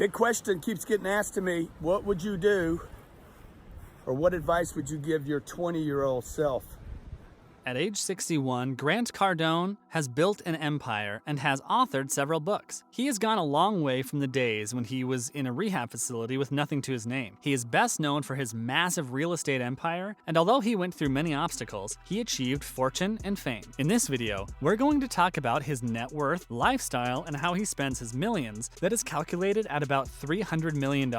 Big question keeps getting asked to me. What would you do, or what advice would you give your 20-year-old self? At age 61, Grant Cardone has built an empire and has authored several books. He has gone a long way from the days when he was in a rehab facility with nothing to his name. He is best known for his massive real estate empire, and although he went through many obstacles, he achieved fortune and fame. In this video, we're going to talk about his net worth, lifestyle, and how he spends his millions that is calculated at about $300 million.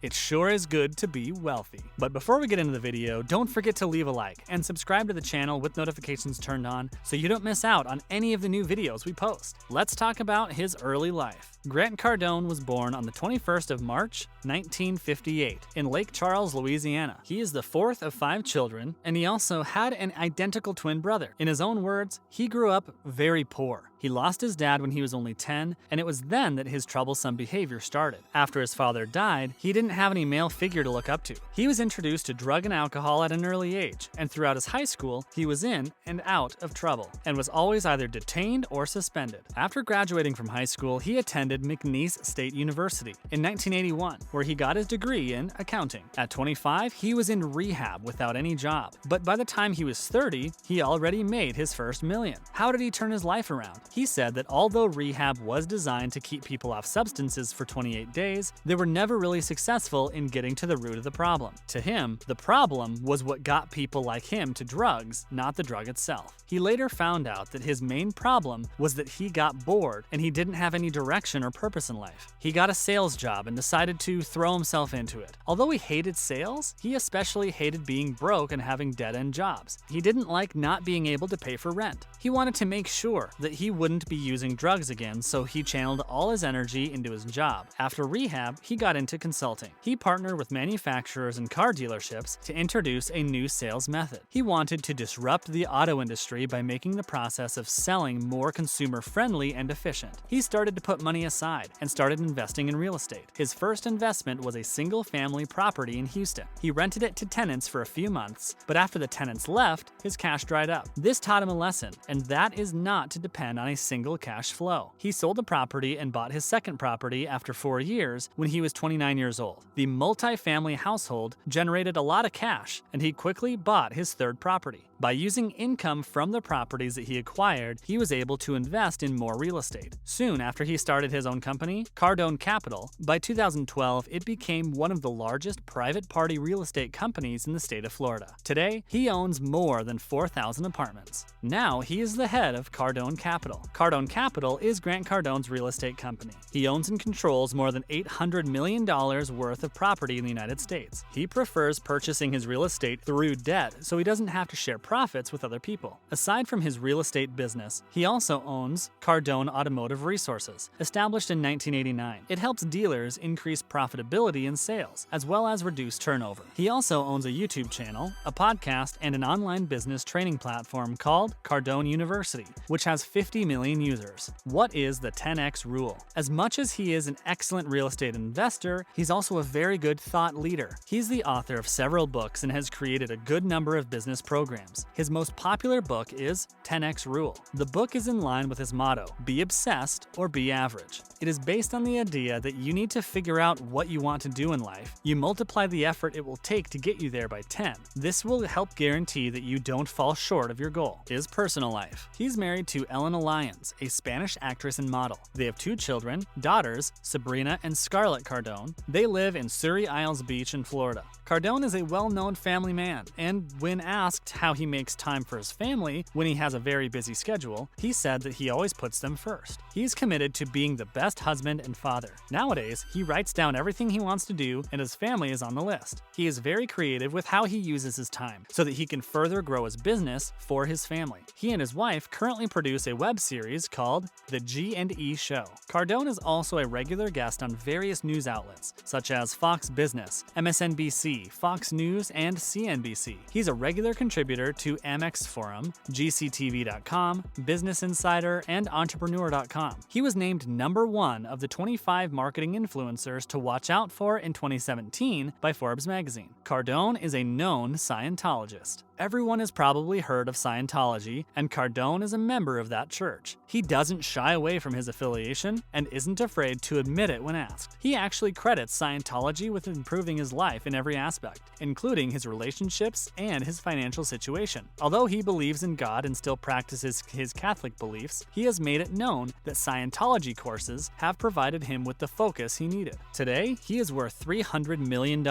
It sure is good to be wealthy. But before we get into the video, don't forget to leave a like and subscribe to the channel with notifications turned on so you don't miss out on any of the new videos we post. Let's talk about his early life. Grant Cardone was born on the 21st of March, 1958, in Lake Charles, Louisiana. He is the fourth of 5 children, and he also had an identical twin brother. In his own words, he grew up very poor. He lost his dad when he was only 10, and it was then that his troublesome behavior started. After his father died, he didn't have any male figure to look up to. He was introduced to drug and alcohol at an early age, and throughout his high school, he was in and out of trouble, and was always either detained or suspended. After graduating from high school, he attended McNeese State University in 1981, where he got his degree in accounting. At 25, he was in rehab without any job, but by the time he was 30, he already made his first million. How did he turn his life around? He said that although rehab was designed to keep people off substances for 28 days, they were never really successful in getting to the root of the problem. To him, the problem was what got people like him to drugs, not the drug itself. He later found out that his main problem was that he got bored and he didn't have any direction or purpose in life. He got a sales job and decided to throw himself into it. Although he hated sales, he especially hated being broke and having dead-end jobs. He didn't like not being able to pay for rent. He wanted to make sure that he wouldn't be using drugs again, so he channeled all his energy into his job. After rehab, he got into consulting. He partnered with manufacturers and car dealerships to introduce a new sales method. He wanted to disrupt the auto industry by making the process of selling more consumer-friendly and efficient. He started to put money aside and started investing in real estate. His first investment was a single-family property in Houston. He rented it to tenants for a few months, but after the tenants left, his cash dried up. This taught him a lesson, and that is not to depend on a single cash flow. He sold the property and bought his second property after 4 years when he was 29 years old. The multi-family household generated a lot of cash, and he quickly bought his third property. By using income from the properties that he acquired, he was able to invest in more real estate. Soon after he started his own company, Cardone Capital, by 2012, it became one of the largest private party real estate companies in the state of Florida. Today, he owns more than 4,000 apartments. Now, he is the head of Cardone Capital. Cardone Capital is Grant Cardone's real estate company. He owns and controls more than $800 million worth of property in the United States. He prefers purchasing his real estate through debt, so he doesn't have to share profits with other people. Aside from his real estate business, he also owns Cardone Automotive Resources, established in 1989. It helps dealers increase profitability in sales, as well as reduce turnover. He also owns a YouTube channel, a podcast, and an online business training platform called Cardone University, which has 50 million users. What is the 10X rule? As much as he is an excellent real estate investor, he's also a very good thought leader. He's the author of several books and has created a good number of business programs. His most popular book is 10X Rule. The book is in line with his motto, be obsessed or be average. It is based on the idea that you need to figure out what you want to do in life. You multiply the effort it will take to get you there by 10. This will help guarantee that you don't fall short of your goal. His personal life. He's married to Elena Lyons, a Spanish actress and model. They have 2 children, daughters, Sabrina and Scarlett Cardone. They live in Surrey Isles Beach in Florida. Cardone is a well-known family man, and when asked how he makes time for his family when he has a very busy schedule, he said that he always puts them first. He's committed to being the best husband and father. Nowadays, he writes down everything he wants to do, and his family is on the list. He is very creative with how he uses his time so that he can further grow his business for his family. He and his wife currently produce a web series called The G&E Show. Cardone is also a regular guest on various news outlets, such as Fox Business, MSNBC, Fox News, and CNBC. He's a regular contributor to Amex Forum, GCTV.com, Business Insider, and Entrepreneur.com. He was named #1 of the 25 marketing influencers to watch out for in 2017 by Forbes magazine. Cardone is a known Scientologist. everyone has probably heard of Scientology, and Cardone is a member of that church. He doesn't shy away from his affiliation and isn't afraid to admit it when asked. He actually credits Scientology with improving his life in every aspect, including his relationships and his financial situation. Although he believes in God and still practices his Catholic beliefs, he has made it known that Scientology courses have provided him with the focus he needed. Today, he is worth $300 million.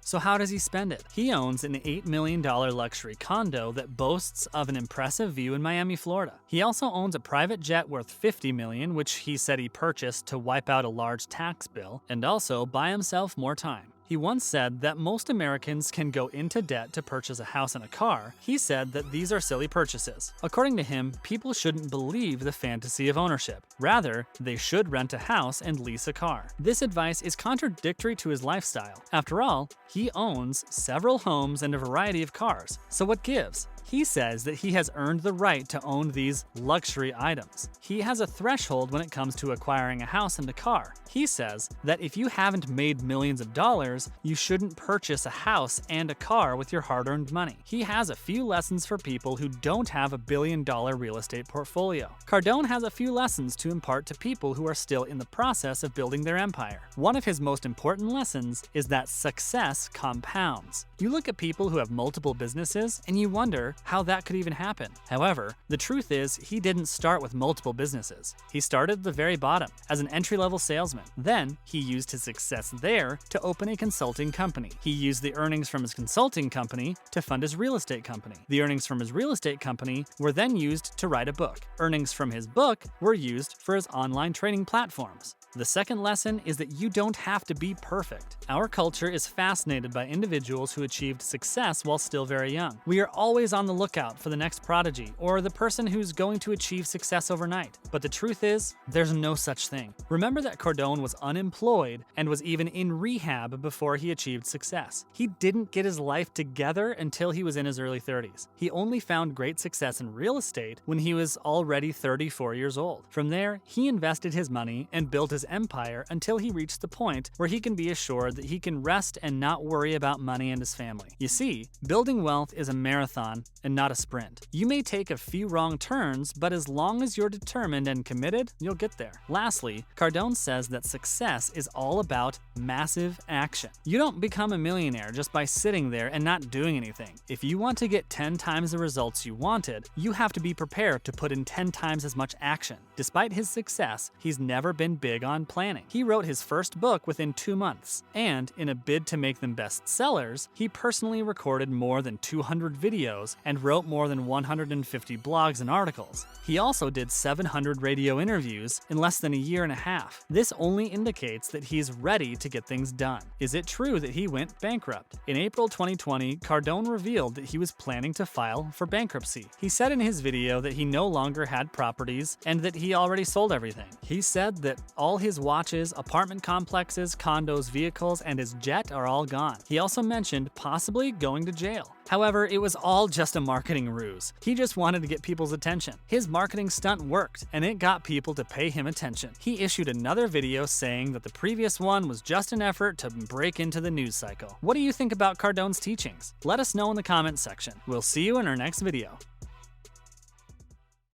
So how does he spend it? He owns an $8 million luxury condo that boasts of an impressive view in Miami, Florida. He also owns a private jet worth $50 million, which he said he purchased to wipe out a large tax bill and also buy himself more time. He once said that most Americans can go into debt to purchase a house and a car. He said that these are silly purchases. According to him, people shouldn't believe the fantasy of ownership. Rather, they should rent a house and lease a car. This advice is contradictory to his lifestyle. After all, he owns several homes and a variety of cars. So what gives? He says that he has earned the right to own these luxury items. He has a threshold when it comes to acquiring a house and a car. He says that if you haven't made millions of dollars, you shouldn't purchase a house and a car with your hard-earned money. He has a few lessons for people who don't have a billion-dollar real estate portfolio. Cardone has a few lessons to impart to people who are still in the process of building their empire. One of his most important lessons is that success compounds. You look at people who have multiple businesses and you wonder how that could even happen. However, the truth is he didn't start with multiple businesses. He started at the very bottom as an entry-level salesman. Then he used his success there to open a consulting company. He used the earnings from his consulting company to fund his real estate company. The earnings from his real estate company were then used to write a book. Earnings from his book were used for his online training platforms. The second lesson is that you don't have to be perfect. Our culture is fascinated by individuals who achieved success while still very young. We are always on the lookout for the next prodigy or the person who's going to achieve success overnight. But the truth is, there's no such thing. Remember that Cardone was unemployed and was even in rehab before he achieved success. He didn't get his life together until he was in his early 30s. He only found great success in real estate when he was already 34 years old. From there, he invested his money and built his empire until he reached the point where he can be assured that he can rest and not worry about money and his family. You see, building wealth is a marathon and not a sprint. You may take a few wrong turns, but as long as you're determined and committed, you'll get there. Lastly, Cardone says that success is all about massive action. You don't become a millionaire just by sitting there and not doing anything. If you want to get 10 times the results you wanted, you have to be prepared to put in 10 times as much action. Despite his success, he's never been big on planning. He wrote his first book within 2 months, and in a bid to make them bestsellers, he personally recorded more than 200 videos and wrote more than 150 blogs and articles. He also did 700 radio interviews in less than a year and a half. This only indicates that he's ready to get things done. Is it true that he went bankrupt? In April 2020, Cardone revealed that he was planning to file for bankruptcy. He said in his video that he no longer had properties and that he already sold everything. He said that all his watches, apartment complexes, condos, vehicles, and his jet are all gone. He also mentioned possibly going to jail. However, it was all just a marketing ruse. He just wanted to get people's attention. His marketing stunt worked, and it got people to pay him attention. He issued another video saying that the previous one was just an effort to break into the news cycle. What do you think about Cardone's teachings? Let us know in the comments section. We'll see you in our next video.